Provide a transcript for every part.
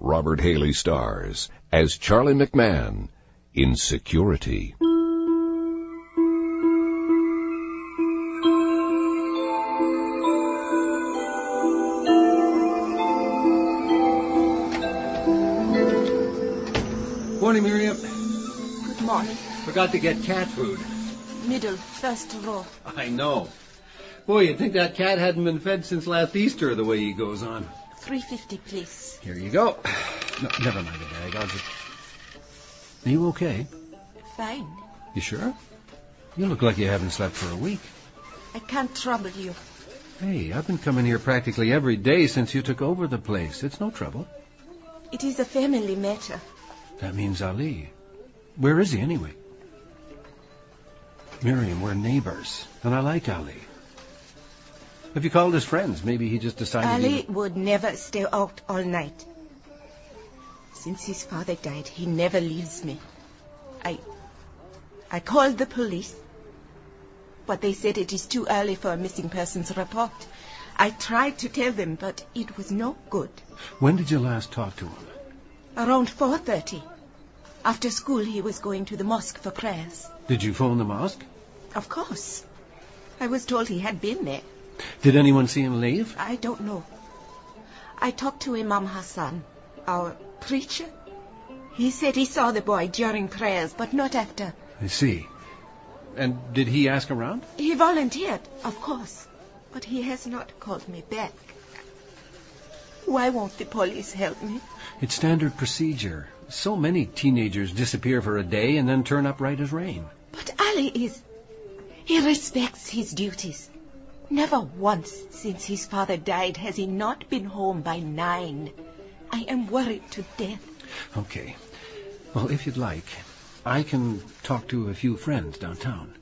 Robert Haley stars as Charlie McMahon in Security. Morning, Miriam. Good morning. Forgot to get cat food. Middle, first row. I know. Boy, you'd think that cat hadn't been fed since last Easter, the way he goes on. $3.50, please. Here you go. No, never mind the bag. I'll just... Are you okay? Fine. You sure? You look like you haven't slept for a week. I can't trouble you. Hey, I've been coming here practically every day since you took over the place. It's no trouble. It is a family matter. That means Ali. Where is he, anyway? Miriam, we're neighbors, and I like Ali. Have you called his friends? Maybe he just decided... Ali would never stay out all night. Since his father died, he never leaves me. I called the police, but they said it is too early for a missing persons report. I tried to tell them, but it was no good. When did you last talk to him? Around 4:30. After school, he was going to the mosque for prayers. Did you phone the mosque? Of course. I was told he had been there. Did anyone see him leave? I don't know. I talked to Imam Hassan, our preacher. He said he saw the boy during prayers, but not after. I see. And did he ask around? He volunteered, of course, but he has not called me back. Why won't the police help me? It's standard procedure. So many teenagers disappear for a day and then turn up right as rain. But Ali he respects his duties. Never once since his father died has he not been home by 9. I am worried to death. Okay. Well, if you'd like, I can talk to a few friends downtown.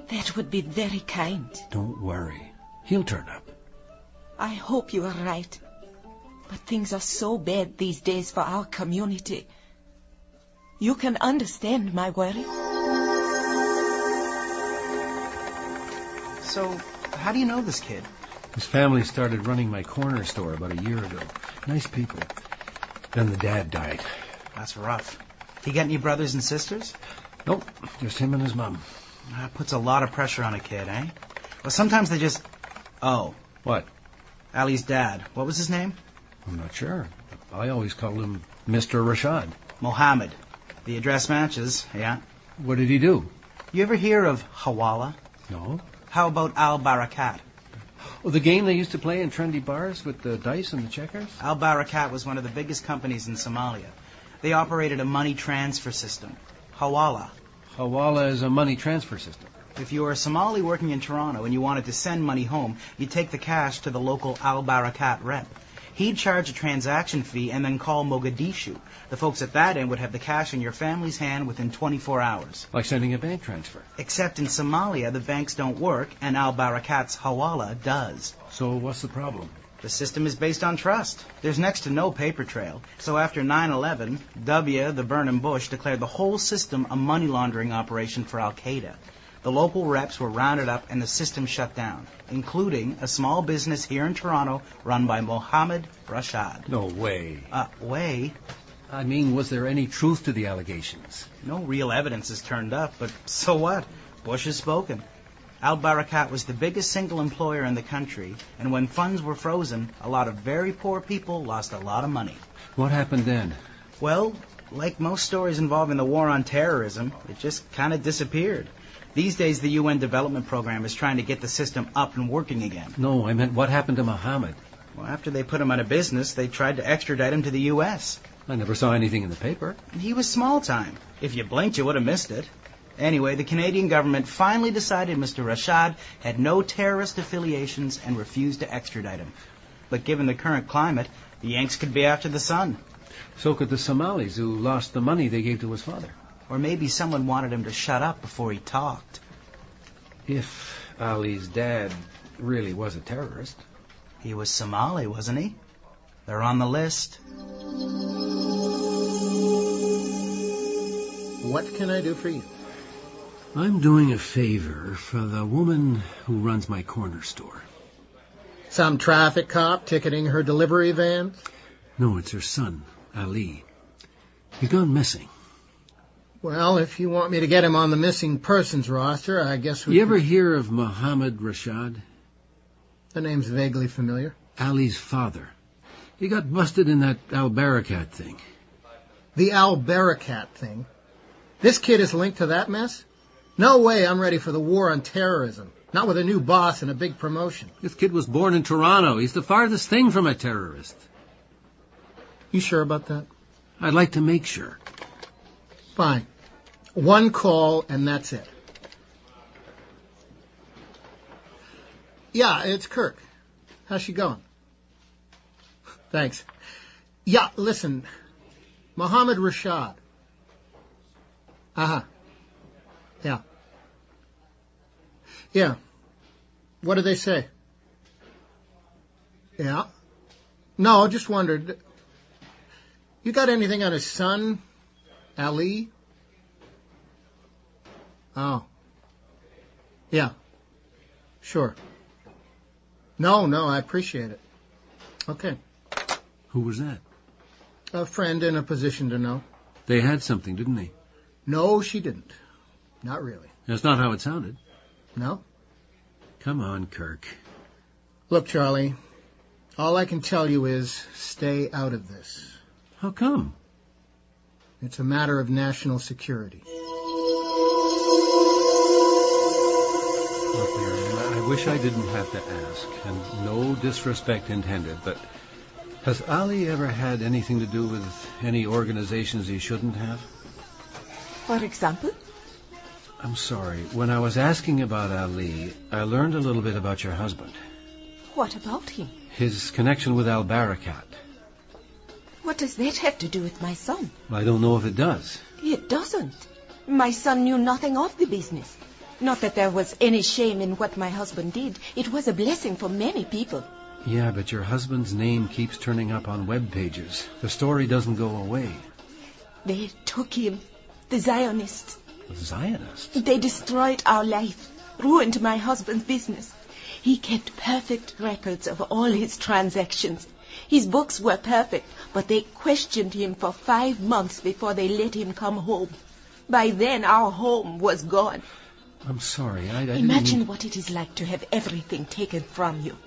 That would be very kind. Don't worry. He'll turn up. I hope you are right. But things are so bad these days for our community. You can understand my worry. So, how do you know this kid? His family started running my corner store about a year ago. Nice people. Then the dad died. That's rough. He got any brothers and sisters? Nope, just him and his mom. That puts a lot of pressure on a kid, eh? Well, sometimes they just... Oh. What? Ali's dad. What was his name? I'm not sure. I always called him Mr. Rashad. Mohammed. The address matches, yeah. What did he do? You ever hear of Hawala? No. How about Al-Barakat? Oh, the game they used to play in trendy bars with the dice and the checkers? Al-Barakat was one of the biggest companies in Somalia. They operated a money transfer system. Hawala. Hawala is a money transfer system. If you were a Somali working in Toronto and you wanted to send money home, you'd take the cash to the local Al-Barakat rep. He'd charge a transaction fee and then call Mogadishu. The folks at that end would have the cash in your family's hand within 24 hours. Like sending a bank transfer. Except in Somalia, the banks don't work, and Al-Barakat's Hawala does. So what's the problem? The system is based on trust. There's next to no paper trail. So after 9/11, the Burnham Bush declared the whole system a money laundering operation for Al-Qaeda. The local reps were rounded up and the system shut down, including a small business here in Toronto run by Mohammed Rashad. No way. Way? I mean, was there any truth to the allegations? No real evidence has turned up, but so what? Bush has spoken. Al-Barakat was the biggest single employer in the country, and when funds were frozen, a lot of very poor people lost a lot of money. What happened then? Well, like most stories involving the war on terrorism, it just kind of disappeared. These days, the UN Development Program is trying to get the system up and working again. No, I meant what happened to Mohammed? Well, after they put him out of business, they tried to extradite him to the U.S. I never saw anything in the paper. He was small time. If you blinked, you would have missed it. Anyway, the Canadian government finally decided Mr. Rashad had no terrorist affiliations and refused to extradite him. But given the current climate, the Yanks could be after the sun. So could the Somalis who lost the money they gave to his father. Or maybe someone wanted him to shut up before he talked. If Ali's dad really was a terrorist. He was Somali, wasn't he? They're on the list. What can I do for you? I'm doing a favor for the woman who runs my corner store. Some traffic cop ticketing her delivery van? No, it's her son, Ali. He's gone missing. Well, if you want me to get him on the missing persons roster, I guess we You ever hear of Mohammed Rashad? The name's vaguely familiar. Ali's father. He got busted in that Al-Barakat thing. The Al-Barakat thing? This kid is linked to that mess? No way I'm ready for the war on terrorism. Not with a new boss and a big promotion. This kid was born in Toronto. He's the farthest thing from a terrorist. You sure about that? I'd like to make sure. Fine. One call and that's it. Yeah, it's Kirk. How's she going? Thanks. Yeah, listen. Mohammed Rashad. Uh-huh. Yeah. Yeah. What did they say? Yeah. No, just wondered. You got anything on his son, Ali? Oh. Yeah. Sure. No, I appreciate it. Okay. Who was that? A friend in a position to know. They had something, didn't they? No, she didn't. Not really. That's not how it sounded. No? Come on, Kirk. Look, Charlie, all I can tell you is stay out of this. How come? It's a matter of national security. Look, Miriam, I wish I didn't have to ask, and no disrespect intended, but has Ali ever had anything to do with any organizations he shouldn't have? For example? I'm sorry. When I was asking about Ali, I learned a little bit about your husband. What about him? His connection with Al-Barakat. What does that have to do with my son? I don't know if it does. It doesn't. My son knew nothing of the business. Not that there was any shame in what my husband did. It was a blessing for many people. Yeah, but your husband's name keeps turning up on web pages. The story doesn't go away. They took him. The Zionists. The Zionists? They destroyed our life. Ruined my husband's business. He kept perfect records of all his transactions. His books were perfect, but they questioned him for 5 months before they let him come home. By then, our home was gone. I'm sorry, I Imagine what it is like to have everything taken from you.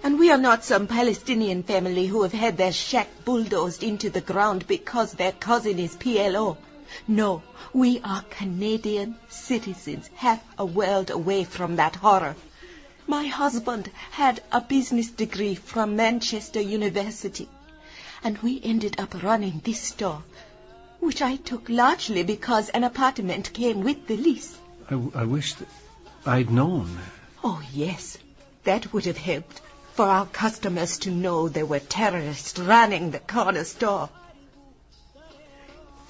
And we are not some Palestinian family who have had their shack bulldozed into the ground because their cousin is PLO. No, we are Canadian citizens, half a world away from that horror. My husband had a business degree from Manchester University, and we ended up running this store, which I took largely because an apartment came with the lease. I wish that I'd known. Oh, yes, that would have helped for our customers to know there were terrorists running the corner store.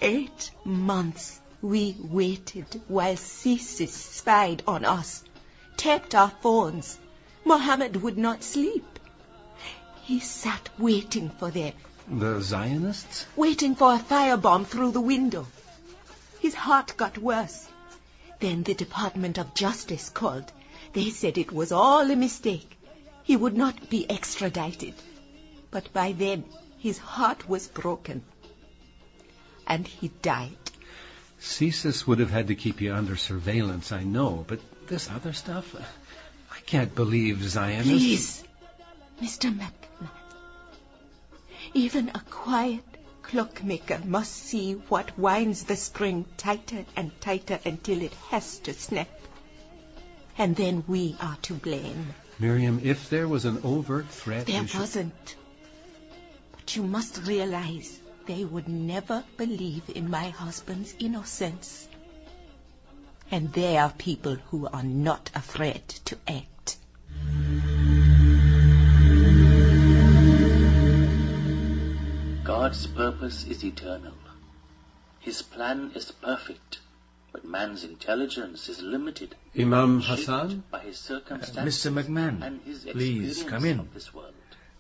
8 months we waited while CSIS spied on us, tapped our phones. Mohammed would not sleep. He sat waiting for them. The Zionists? Waiting for a firebomb through the window. His heart got worse. Then the Department of Justice called. They said it was all a mistake. He would not be extradited. But by then, his heart was broken. And he died. CSIS would have had to keep you under surveillance, I know, but this other stuff, I can't believe Zionists... Please, Mr. McMahon. Even a quiet clockmaker must see what winds the spring tighter and tighter until it has to snap. And then we are to blame. Miriam, if there was an overt threat... There wasn't. But you must realize they would never believe in my husband's innocence. And there are people who are not afraid to act. God's purpose is eternal. His plan is perfect, but man's intelligence is limited. Imam Hassan? By his circumstances Mr. McMahon, and his please come experience in. of this world.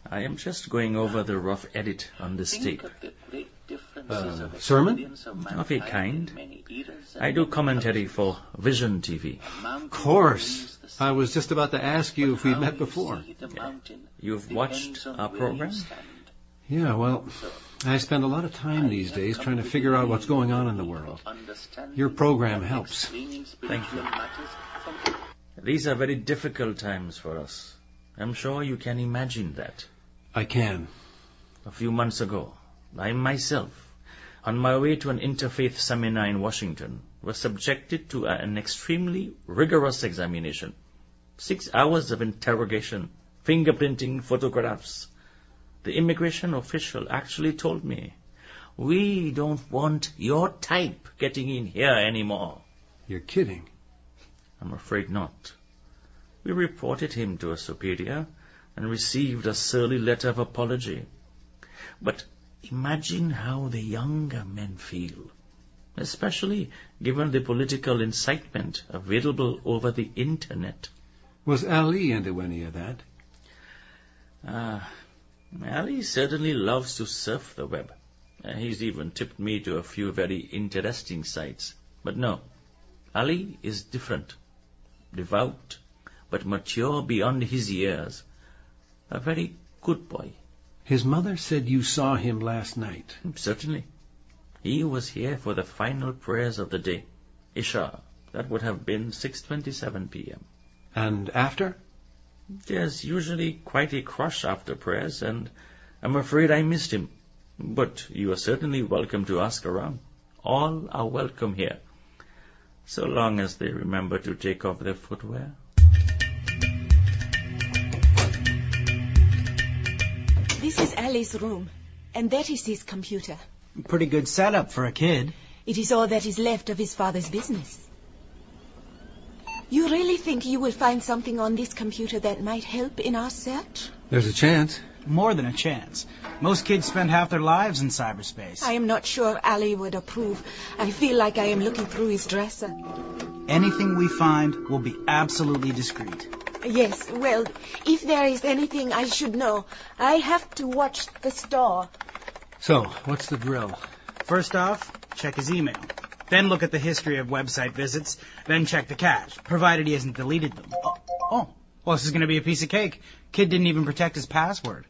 I am just going over the rough edit on this Think tape. of the great differences of sermon? experience of Of a mankind kind. in many eras and I do many commentary cultures. for Vision TV. A mountain Of course. believes the I sun, was just about to ask you if we'd how met you before. see the mountain You've depends watched on our where you program? stand. Yeah, well, I spend a lot of time these days trying to figure out what's going on in the world. Your program helps. Thank you. These are very difficult times for us. I'm sure you can imagine that. I can. A few months ago, I myself, on my way to an interfaith seminar in Washington, was subjected to an extremely rigorous examination. 6 hours of interrogation, fingerprinting, photographs. The immigration official actually told me, "We don't want your type getting in here anymore." You're kidding. I'm afraid not. We reported him to a superior and received a surly letter of apology. But imagine how the younger men feel, especially given the political incitement available over the internet. Was Ali into any of that? Ali certainly loves to surf the web. He's even tipped me to a few very interesting sites. But no, Ali is different. Devout, but mature beyond his years. A very good boy. His mother said you saw him last night. Certainly. He was here for the final prayers of the day. Isha. That would have been 6:27 p.m. And after? There's usually quite a crush after prayers, and I'm afraid I missed him. But you are certainly welcome to ask around. All are welcome here, so long as they remember to take off their footwear. This is Ali's room, and that is his computer. Pretty good setup for a kid. It is all that is left of his father's business. You really think you will find something on this computer that might help in our search? There's a chance. More than a chance. Most kids spend half their lives in cyberspace. I am not sure Ali would approve. I feel like I am looking through his dresser. Anything we find will be absolutely discreet. Yes, well, if there is anything I should know, I have to watch the store. So, what's the drill? First off, check his email. Then look at the history of website visits. Then check the cache, provided he hasn't deleted them. Oh, well, this is going to be a piece of cake. Kid didn't even protect his password.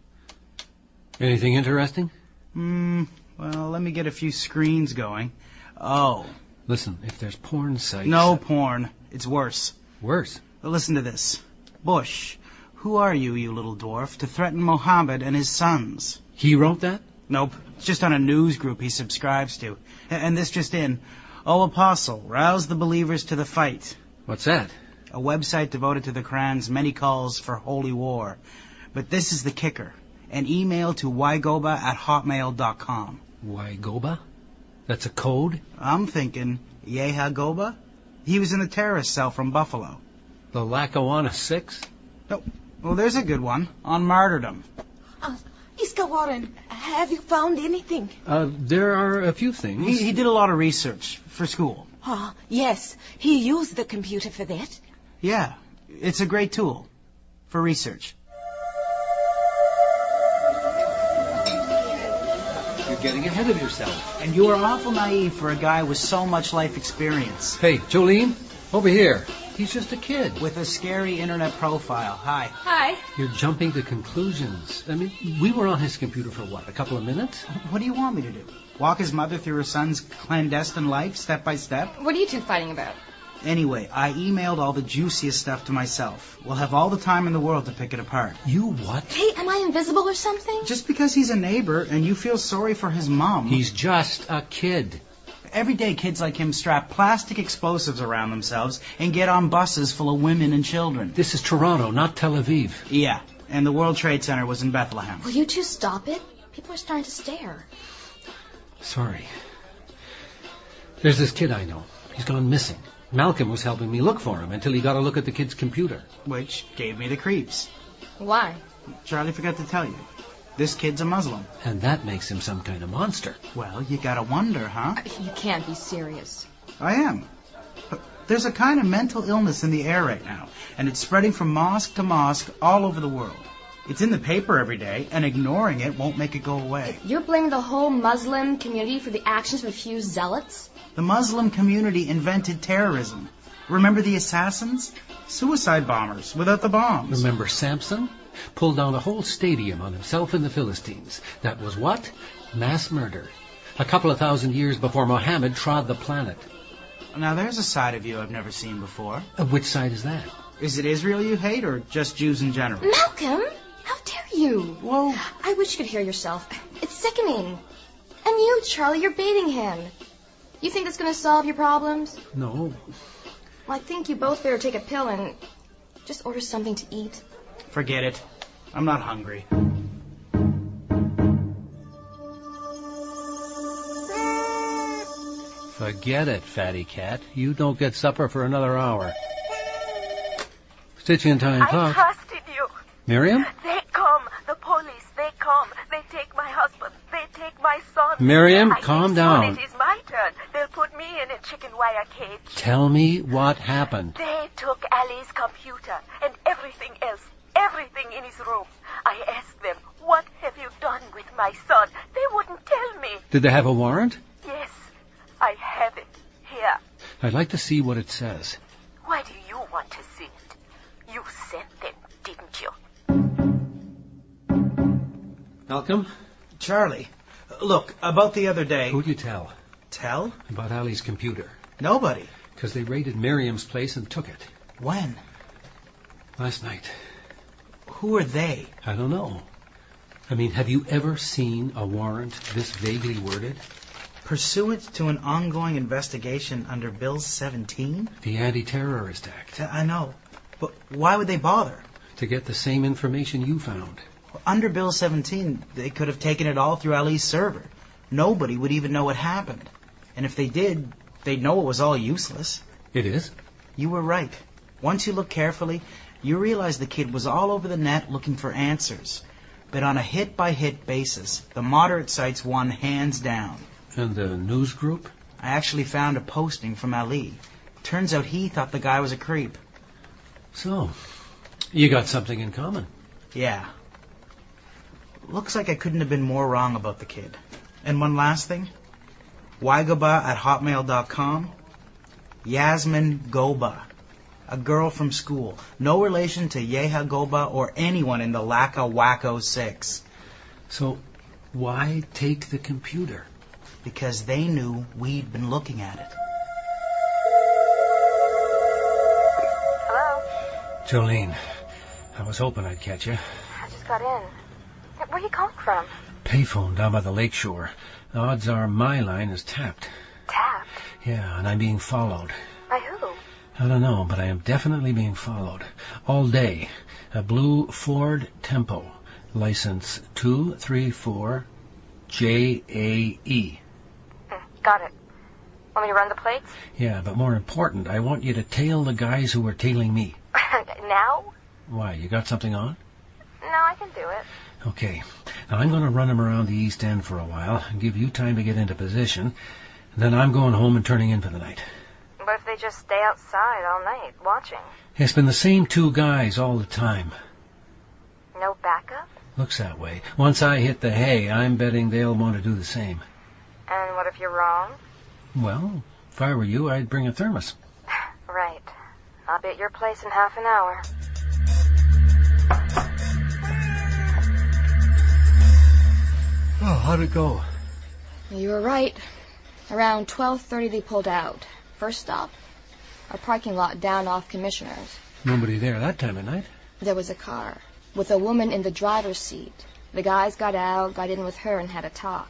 Anything interesting? Well, let me get a few screens going. Oh. Listen, if there's porn sites... No porn. It's worse. Worse? Well, listen to this. Bush, who are you, you little dwarf, to threaten Mohammed and his sons? He wrote that? Nope. It's just on a news group he subscribes to. And this just in. O Apostle, rouse the believers to the fight. What's that? A website devoted to the Quran's many calls for holy war. But this is the kicker. An email to ygoba@hotmail.com. Ygoba? That's a code? I'm thinking, Yeha-Goba? He was in the terrorist cell from Buffalo. The Lackawanna 6? Oh, well, there's a good one. On martyrdom. Iska Warren, have you found anything? There are a few things. He did a lot of research for school. Oh, yes. He used the computer for that. Yeah, it's a great tool for research. You're getting ahead of yourself. And you are awful naive for a guy with so much life experience. Hey, Jolene, over here. He's just a kid. With a scary internet profile. Hi. Hi. You're jumping to conclusions. I mean, we were on his computer for what, a couple of minutes? What do you want me to do? Walk his mother through her son's clandestine life, step by step? What are you two fighting about? Anyway, I emailed all the juiciest stuff to myself. We'll have all the time in the world to pick it apart. You what? Hey, am I invisible or something? Just because he's a neighbor and you feel sorry for his mom... He's just a kid. Every day kids like him strap plastic explosives around themselves and get on buses full of women and children. This is Toronto, not Tel Aviv. Yeah, and the World Trade Center was in Bethlehem. Will you two stop it? People are starting to stare. Sorry. There's this kid I know. He's gone missing. Malcolm was helping me look for him until he got a look at the kid's computer. Which gave me the creeps. Why? Charlie forgot to tell you. This kid's a Muslim. And that makes him some kind of monster. Well, you gotta wonder, huh? You can't be serious. I am. But there's a kind of mental illness in the air right now, and it's spreading from mosque to mosque all over the world. It's in the paper every day, and ignoring it won't make it go away. You're blaming the whole Muslim community for the actions of a few zealots? The Muslim community invented terrorism. Remember the assassins? Suicide bombers without the bombs. Remember Samson? Pulled down a whole stadium on himself and the Philistines. That was what? Mass murder. A couple of 1,000 years before Mohammed trod the planet. Now, there's a side of you I've never seen before. Which side is that? Is it Israel you hate, or just Jews in general? Malcolm, how dare you? Whoa. I wish you could hear yourself. It's sickening. And you, Charlie, you're baiting him. You think that's going to solve your problems? No. Well, I think you both better take a pill and just order something to eat. Forget it. I'm not hungry. Forget it, fatty cat. You don't get supper for another hour. Stitch in time, I trusted you. Miriam? They come. The police, they come. They take my husband. They take my son. Miriam, I calm think down. soon it is my turn. They'll put me in a chicken wire cage. Tell me what happened. They took Ali's computer and everything else. Everything in his room. I asked them, what have you done with my son? They wouldn't tell me. Did they have a warrant? Yes, I have it. Here. I'd like to see what it says. Why do you want to see it? You sent them, didn't you? Malcolm? Charlie, look, about the other day... Who'd you tell? Tell? About Ali's computer. Nobody. Because they raided Miriam's place and took it. When? Last night. Who are they? I don't know. I mean, have you ever seen a warrant this vaguely worded? Pursuant to an ongoing investigation under Bill 17? The Anti-Terrorist Act. I know. But why would they bother? To get the same information you found. Under Bill 17, they could have taken it all through Ali's server. Nobody would even know what happened. And if they did, they'd know it was all useless. It is? You were right. Once you look carefully, you realize the kid was all over the net looking for answers. But on a hit-by-hit basis, the moderate sites won hands down. And the news group? I actually found a posting from Ali. Turns out he thought the guy was a creep. So, you got something in common. Yeah. Looks like I couldn't have been more wrong about the kid. And one last thing. Waigoba@hotmail.com. Yasmin Goba. A girl from school. No relation to Yeha Goba or anyone in the Laka Wacko 6. So, why take the computer? Because they knew we'd been looking at it. Hello? Jolene, I was hoping I'd catch you. I just got in. Where are you calling from? Payphone down by the lakeshore. The odds are my line is tapped. Tapped? Yeah, and I'm being followed. By who? I don't know, but I am definitely being followed. All day. A blue Ford Tempo. License 234 JAE. Got it. Want me to run the plates? Yeah, but more important, I want you to tail the guys who are tailing me. Now? Why, you got something on? No, I can do it. Okay. Now, I'm going to run them around the East End for a while and give you time to get into position. Then I'm going home and turning in for the night. What if they just stay outside all night, watching? It's been the same two guys all the time. No backup? Looks that way. Once I hit the hay, I'm betting they'll want to do the same. And what if you're wrong? Well, if I were you, I'd bring a thermos. Right. I'll be at your place in half an hour. Oh, how'd it go? You were right. Around 12:30 they pulled out. First stop, a parking lot down off Commissioner's. Nobody there that time of night. There was a car with a woman in the driver's seat. The guys got out, got in with her, and had a talk.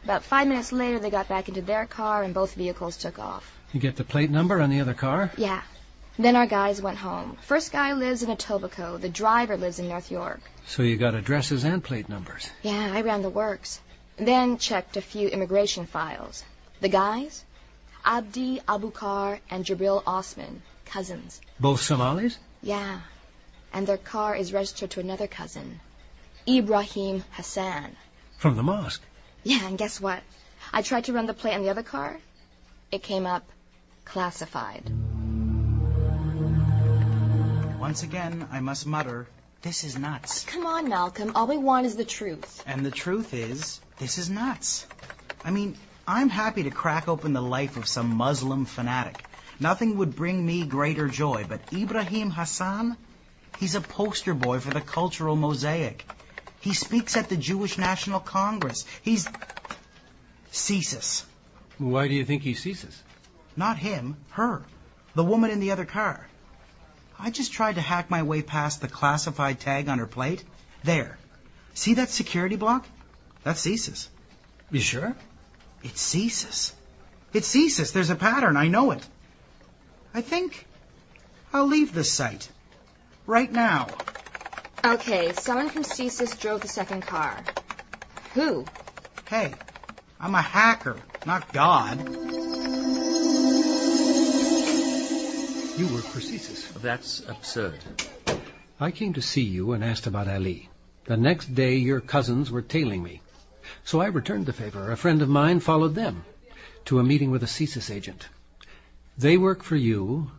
About 5 minutes later, they got back into their car, and both vehicles took off. You get the plate number on the other car? Yeah. Then our guys went home. First guy lives in Etobicoke. The driver lives in North York. So you got addresses and plate numbers? Yeah, I ran the works. Then checked a few immigration files. The guys? Abdi Abukar and Jabril Osman, cousins. Both Somalis? Yeah. And their car is registered to another cousin, Ibrahim Hassan. From the mosque? Yeah, and guess what? I tried to run the plate on the other car. It came up classified. Once again, I must mutter, this is nuts. Come on, Malcolm. All we want is the truth. And the truth is, this is nuts. I mean, I'm happy to crack open the life of some Muslim fanatic. Nothing would bring me greater joy, but Ibrahim Hassan, He's a poster boy for the cultural mosaic. He speaks at the Jewish National Congress. He's... Ceases. Why do you think he ceases? Not him, her. The woman in the other car. I just tried to hack my way past the classified tag on her plate. There. See that security block? That ceases. You sure? It ceases. It ceases. There's a pattern. I know it. I think I'll leave this site. Right now. Okay, someone from CSIS drove the second car. Who? Hey, I'm a hacker, not God. You work for CSIS. That's absurd. I came to see you and asked about Ali. The next day, your cousins were tailing me. So I returned the favor. A friend of mine followed them to a meeting with a CSIS agent. They work for you.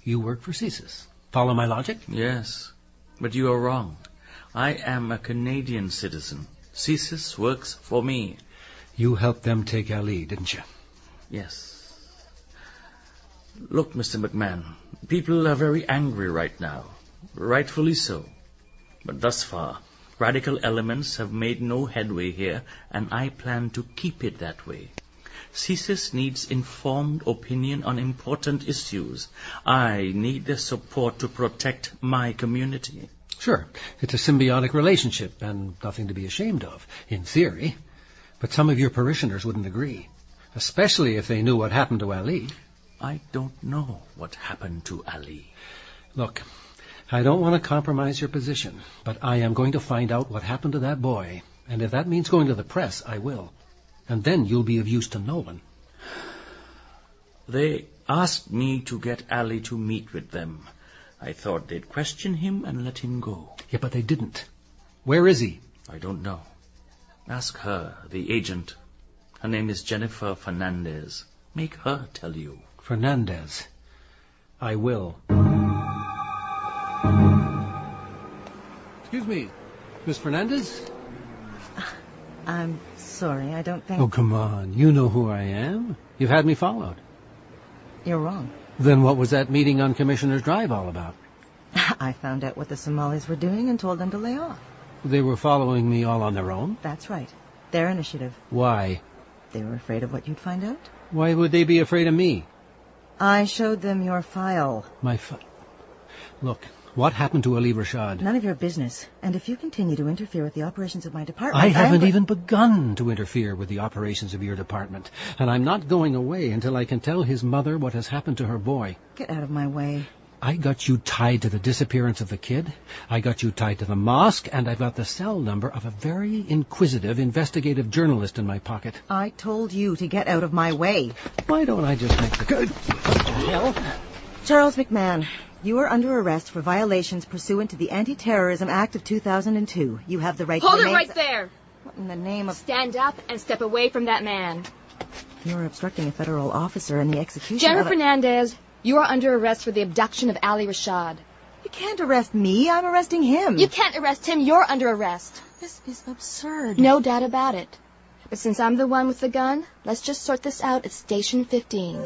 You work for CSIS. Follow my logic? Yes, but you are wrong. I am a Canadian citizen. CSIS works for me. You helped them take Ali, didn't you? Yes. Look, Mr. McMahon, people are very angry right now. Rightfully so. But thus far, radical elements have made no headway here, and I plan to keep it that way. CSIS needs informed opinion on important issues. I need their support to protect my community. Sure, it's a symbiotic relationship and nothing to be ashamed of, in theory. But some of your parishioners wouldn't agree, especially if they knew what happened to Ali. I don't know what happened to Ali. Look, I don't want to compromise your position, but I am going to find out what happened to that boy, and if that means going to the press, I will. And then you'll be of use to Nolan. They asked me to get Ali to meet with them. I thought they'd question him and let him go. Yeah, but they didn't. Where is he? I don't know. Ask her, the agent. Her name is Jennifer Fernandez. Make her tell you. Fernandez. I will. Excuse me, Miss Fernandez? I'm sorry, I don't think... Oh, come on. You know who I am. You've had me followed. You're wrong. Then what was that meeting on Commissioner's Drive all about? I found out what the Somalis were doing and told them to lay off. They were following me all on their own? That's right. Their initiative. Why? They were afraid of what you'd find out. Why would they be afraid of me? I showed them your file. My file? Look, what happened to Ali Rashad? None of your business. And if you continue to interfere with the operations of my department... I haven't even begun to interfere with the operations of your department. And I'm not going away until I can tell his mother what has happened to her boy. Get out of my way. I got you tied to the disappearance of the kid. I got you tied to the mosque. And I've got the cell number of a very inquisitive investigative journalist in my pocket. I told you to get out of my way. Why don't I just make the... What the hell? Charles McMahon, you are under arrest for violations pursuant to the Anti-Terrorism Act of 2002. You have the right to... Hold it right there! What in the name of... Stand up and step away from that man. You're obstructing a federal officer in the execution Jennifer of... Fernandez, you are under arrest for the abduction of Ali Rashad. You can't arrest me. I'm arresting him. You can't arrest him. You're under arrest. This is absurd. No doubt about it. But since I'm the one with the gun, let's just sort this out at Station 15.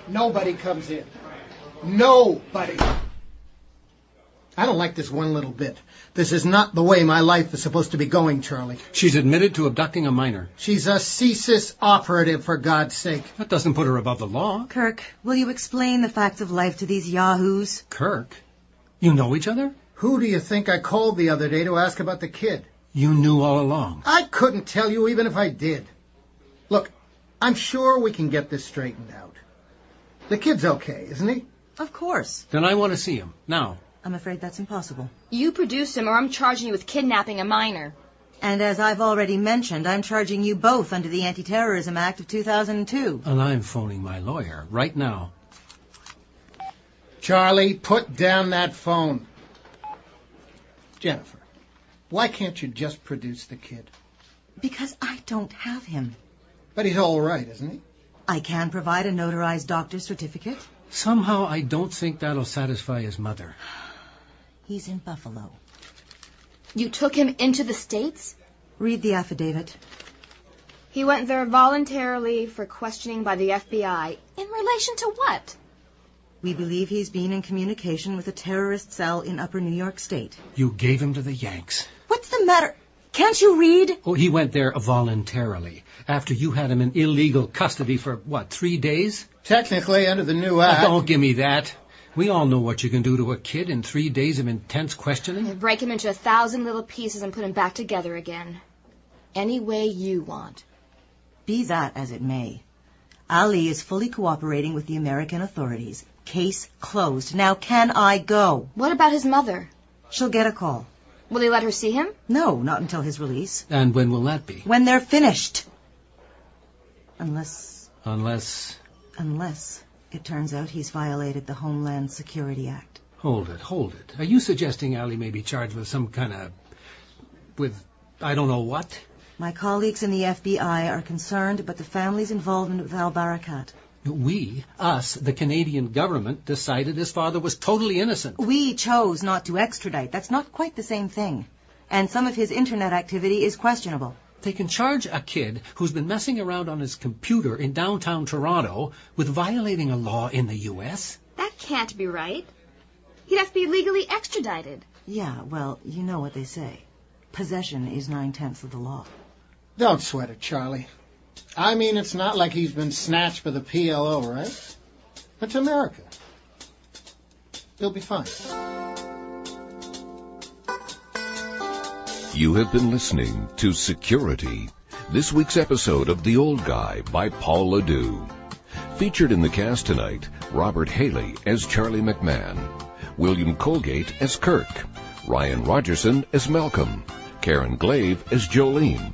Nobody comes in. Nobody. I don't like this one little bit. This is not the way my life is supposed to be going, Charlie. She's admitted to abducting a minor. She's a CSIS operative, for God's sake. That doesn't put her above the law. Kirk, will you explain the facts of life to these yahoos? Kirk? You know each other? Who do you think I called the other day to ask about the kid? You knew all along. I couldn't tell you even if I did. Look, I'm sure we can get this straightened out. The kid's okay, isn't he? Of course. Then I want to see him, now. I'm afraid that's impossible. You produce him or I'm charging you with kidnapping a minor. And as I've already mentioned, I'm charging you both under the Anti-Terrorism Act of 2002. And I'm phoning my lawyer right now. Charlie, put down that phone. Jennifer, why can't you just produce the kid? Because I don't have him. But he's all right, isn't he? I can provide a notarized doctor's certificate. Somehow I don't think that'll satisfy his mother. He's in Buffalo. You took him into the States? Read the affidavit. He went there voluntarily for questioning by the FBI. In relation to what? We believe he's been in communication with a terrorist cell in Upper New York State. You gave him to the Yanks. What's the matter? Can't you read? Oh, he went there voluntarily, after you had him in illegal custody for, 3 days? Technically, under the new act. Don't give me that. We all know what you can do to a kid in 3 days of intense questioning. You break him into 1,000 little pieces and put him back together again. Any way you want. Be that as it may, Ali is fully cooperating with the American authorities. Case closed. Now can I go? What about his mother? She'll get a call. Will they let her see him? No, not until his release. And when will that be? When they're finished. Unless it turns out he's violated the Homeland Security Act. Hold it. Are you suggesting Ali may be charged with some kind of... I don't know what? My colleagues in the FBI are concerned about the family's involvement with al-Barakat. Us, the Canadian government, decided his father was totally innocent. We chose not to extradite. That's not quite the same thing. And some of his internet activity is questionable. They can charge a kid who's been messing around on his computer in downtown Toronto with violating a law in the U.S.? That can't be right. He'd have to be legally extradited. Yeah, well, you know what they say. Possession is 9/10 of the law. Don't sweat it, Charlie. I mean, it's not like he's been snatched by the PLO, right? It's America. He'll be fine. You have been listening to Security, this week's episode of The Old Guy by Paul LeDoux. Featured in the cast tonight, Robert Haley as Charlie McMahon, William Colgate as Kirk, Ryan Rogerson as Malcolm, Karen Glave as Jolene.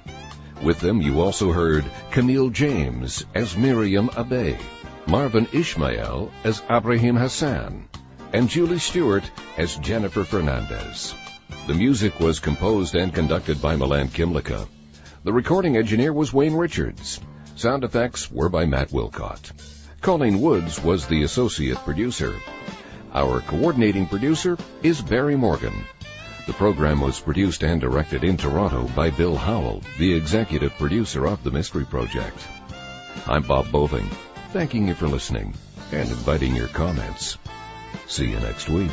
With them, you also heard Camille James as Miriam Abbey, Marvin Ishmael as Abraham Hassan, and Julie Stewart as Jennifer Fernandez. The music was composed and conducted by Milan Kymlick. The recording engineer was Wayne Richards. Sound effects were by Matt Wilcott. Colleen Woods was the associate producer. Our coordinating producer is Barry Morgan. The program was produced and directed in Toronto by Bill Howell, the executive producer of the Mystery Project. I'm Bob Boving, thanking you for listening and inviting your comments. See you next week.